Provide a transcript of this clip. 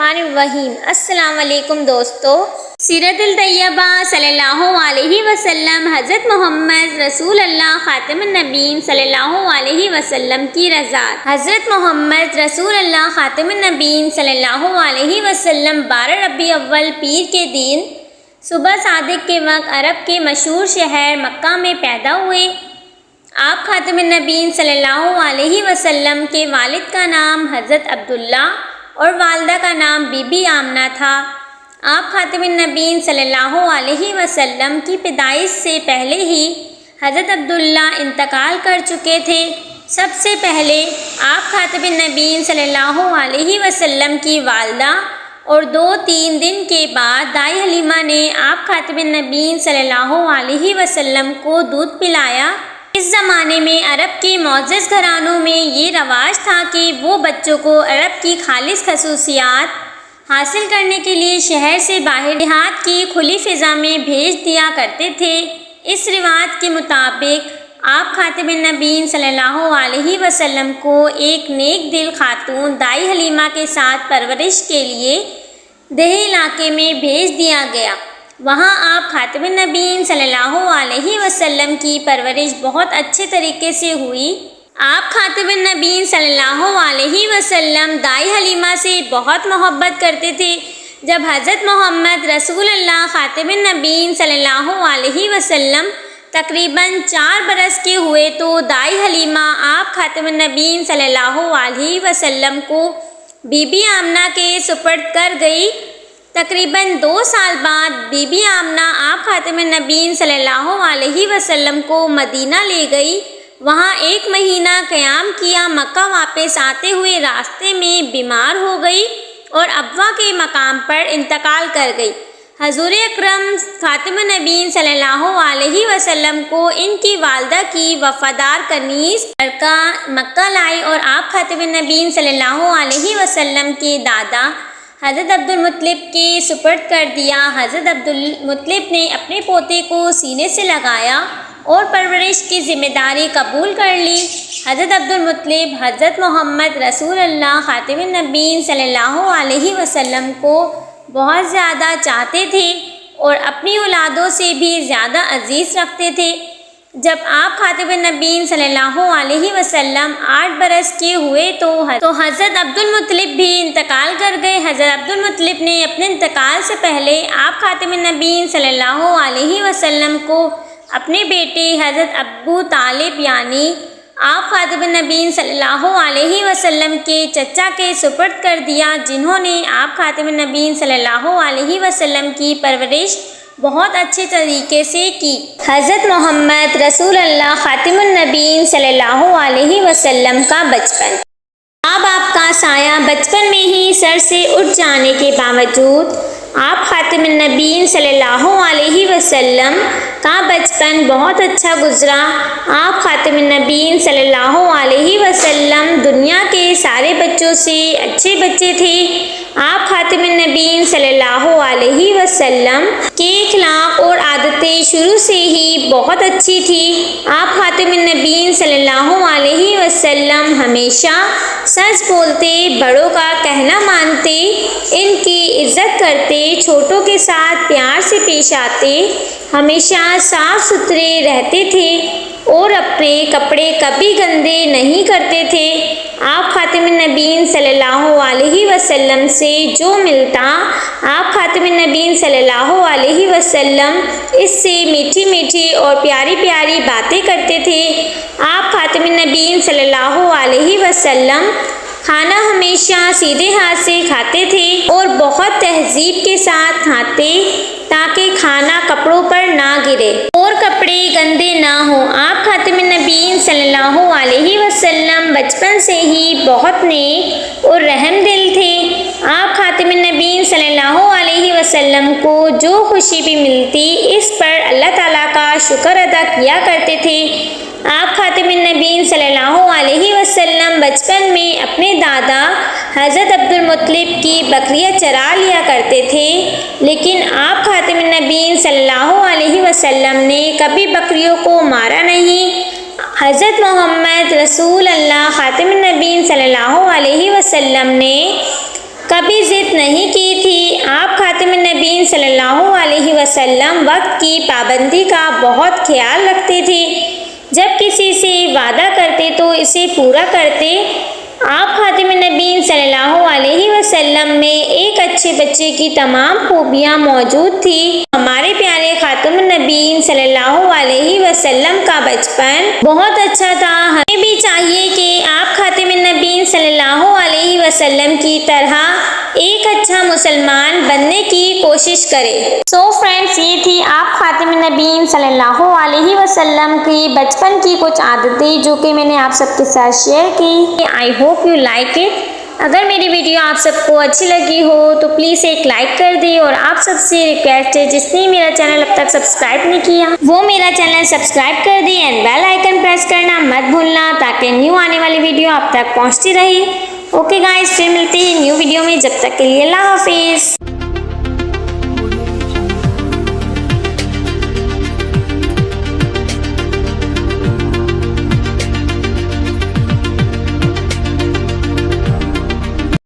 बिस्मिल्लाहिर्रहमानिर्रहीम। अस्सलाम वालेकुम दोस्तों। सीरतुल तैयबा सल्लल्लाहु अलैहि वसल्लम हज़रत मोहम्मद रसूल अल्लाह ख़ातिमुन नबीय्यीन सल्लल्लाहु अलैहि वसल्लम की रज़ात। हज़रत मोहम्मद रसूल अल्लाह ख़ातिमुन नबीय्यीन सल्लल्लाहु अलैहि वसल्लम 12 रबी अव्वल पीर के दिन सुबह सादिक के वक्त अरब के मशहूर शहर मक्का में पैदा हुए। आप ख़ातिमुन नबीय्यीन सल्लल्लाहु अलैहि वसल्लम के वालिद का नाम हज़रत अब्दुल्ला और वालदा का नाम बीबी आमना था। आप ख़ातिमुन नबीय्यीन सल्लल्लाहु अलैहि वसल्लम की पैदाइश से पहले ही हज़रत अब्दुल्ला इंतकाल कर चुके थे। सबसे पहले आप ख़ातिमुन नबीय्यीन सल्लल्लाहु अलैहि वसल्लम की वालदा और 2-3 दिन के बाद दाई हलीमा ने आप ख़ातिमुन नबीय्यीन सल्लल्लाहु अलैहि वसल्लम को दूध पिलाया। इस ज़माने में अरब के मोअज़्ज़ज़ घरानों में ये रवाज था कि वो बच्चों को अरब की खालिस खसूसियात हासिल करने के लिए शहर से बाहर देहात की खुली फ़िज़ा में भेज दिया करते थे। इस रिवाज के मुताबिक आप ख़ातिमुन नबीय्यीन सल्लल्लाहु अलैहि वसल्लम को एक नेक दिल खातून दाई हलीमा के साथ परवरिश के लिए देही इलाके में भेज दिया गया। वहाँ आप ख़ातिमुन नबीय्यीन सल्लल्लाहु अलैहि वसल्लम की परवरिश बहुत अच्छे तरीके से हुई। आप ख़ातिमुन नबीय्यीन सल्लल्लाहु अलैहि वसल्लम दाई हलीमा से बहुत मोहब्बत करते थे। जब हज़रत मोहम्मद रसूल अल्लाह ख़ातिमुन नबीय्यीन सल्लल्लाहु अलैहि वसल्लम तकरीबन 4 बरस के हुए तो दाई हलीमा आप ख़ातिमुन नबीय्यीन सल्लल्लाहु अलैहि वसल्लम को बीबी आमना के सुपुर्द कर गई। तकरीबन 2 साल बाद बीबी आमना आप ख़ातिमुन नबीय्यीन सल्लल्लाहु अलैहि वसल्लम को मदीना ले गई। वहाँ 1 महीना क़याम किया। मक्का वापस आते हुए रास्ते में बीमार हो गई और अब्वा के मकाम पर इंतकाल कर गई। हज़ूर अकरम ख़ातिमुन नबीय्यीन सल्लल्लाहु अलैहि वसल्लम को इनकी वालदा की वफ़ादार कनीज़ लड़का मक्का लाई और आप ख़ातिमुन नबीय्यीन सल्लल्लाहु अलैहि वसल्लम के दादा हज़रत अब्दुल मुत्तलिब के सुपुर्द कर दिया। हज़रत अब्दुल मुत्तलिब ने अपने पोते को सीने से लगाया और परवरिश की ज़िम्मेदारी कबूल कर ली। हज़रत अब्दुल मुत्तलिब हज़रत मोहम्मद रसूल अल्लाह ख़ातिमुन नबीय्यीन सल्लल्लाहु अलैहि वसल्लम को बहुत ज़्यादा चाहते थे और अपनी औलादों से भी ज़्यादा अजीज़ रखते थे। जब आप ख़ातिमुन नबीय्यीन सल्लल्लाहु अलैहि वसल्लम 8 बरस के हुए तो हज़रत अब्दुल मुत्तलिब भी इंतकाल कर गए। हज़रत अब्दुल मुत्तलिब ने अपने इंतकाल से पहले आप ख़ातिमुन नबीय्यीन सल्लल्लाहु अलैहि वसल्लम को अपने बेटे हज़रत अबू तालिब यानी आप ख़ातिमुन नबीय्यीन सल्लल्लाहु अलैहि वसल्लम के चचा के सुपुर्द कर दिया, जिन्होंने आप ख़ातिमुन नबीय्यीन सल्लल्लाहु अलैहि वसल्लम की परवरिश बहुत अच्छे तरीके से की। हज़रत मोहम्मद रसूल अल्लाह ख़ातिमुन नबीय्यीन सल्लल्लाहु अलैहि वसल्लम का बचपन। माँ बाप का साया बचपन में ही सर से उठ जाने के बावजूद आप ख़ातिमुन नबीय्यीन सल्लल्लाहु अलैहि वसल्लम का बचपन बहुत अच्छा गुज़रा। आप ख़ातिमुन नबीय्यीन सल्लल्लाहु अलैहि वसल्लम दुनिया के सारे बच्चों से अच्छे बच्चे थे। आप ख़ातिमुन नबीय्यीन सल्लल्लाहु अलैहि वसल्लम के अखलाक़ और आदतें शुरू से ही बहुत अच्छी थी। आप ख़ातिमुन नबीय्यीन सल्लल्लाहु अलैहि वसल्लम हमेशा सच बोलते, बड़ों का कहना मानते, इनकी इज़्ज़त करते, छोटों के साथ प्यार से पेश आते, हमेशा साफ़ सुथरे रहते थे और अपने कपड़े कभी गंदे नहीं करते थे। आप ख़ातिमुन नबीय्यीन सल्लल्लाहु अलैहि वसल्लम से जो मिलता आप ख़ातिमुन नबीय्यीन सल्लल्लाहु अलैहि वसल्लम इससे मीठी मीठी और प्यारी प्यारी बातें करते थे। आप ख़ातिमुन नबीय्यीन सल्लल्लाहु अलैहि वसल्लम खाना हमेशा सीधे हाथ से खाते थे और बहुत तहज़ीब के साथ खाते ताकि खाना कपड़ों पर ना गिरे और कपड़े गंदे ना हो। आप ख़ातिमुन नबीय्यीन सल्लल्लाहु अलैहि वसल्लम बचपन से ही बहुत नेक और रहम दिल थे। आप ख़ातिमुन नबीय्यीन सल्लल्लाहु अलैहि वसल्लम को जो खुशी भी मिलती इस पर अल्लाह ताला का शुक्र अदा किया करते थे। आप ख़ातिमुन नबीय्यीन सल्लल्लाहु अलैहि वसल्लम बचपन में अपने दादा हज़रत अब्दुल मुत्तलिब की बकरियाँ चरा लिया करते थे, लेकिन आप ख़ातिमुन नबीय्यीन सल्लल्लाहु अलैहि वसल्लम ने कभी बकरियों को मारा नहीं। हज़रत मोहम्मद रसूल अल्लाह ख़ातिमुन नबीय्यीन सल्लल्लाहु अलैहि वसल्लम ने कभी जिद नहीं की थी। आप खातिमुन नबीय्यीन सल्लल्लाहु अलैहि वसल्लम वक्त की पाबंदी का बहुत ख्याल रखते थे। जब किसी से वादा करते तो इसे पूरा करते। आप खातिमुन नबीय्यीन सल्लल्लाहु अलैहि वसल्लम में एक अच्छे बच्चे की तमाम खूबियाँ मौजूद थी। हमारे प्यारे खातिमुन नबीय्यीन सल्लल्लाहु अलैहि वसल्लम का बचपन बहुत अच्छा था। हमें भी चाहिए कि आप खातिमुन नबीय्यीन सल्लल्लाहु अलैहि वसल्लम की तरह एक अच्छा मुसलमान बनने की कोशिश करें। सो फ्रेंड्स, ये थी आप खातिमुन नबीय्यीन सल्लल्लाहु अलैहि वसल्लम की बचपन की कुछ आदतें जो कि मैंने आप सबके साथ शेयर की। I hope you like it. अगर मेरी वीडियो आप सबको अच्छी लगी हो तो प्लीज़ एक लाइक कर दे और आप सबसे रिक्वेस्ट है जिसने मेरा चैनल अब तक सब्सक्राइब नहीं किया वो मेरा चैनल सब्सक्राइब कर दे एंड बेल आइकन प्रेस करना मत भूलना ताकि न्यू आने वाली वीडियो आप तक पहुंचती रहे। ओके गाइस, फिर मिलते हैं न्यू वीडियो में। जब तक के लिए अल्लाह हाफिज़।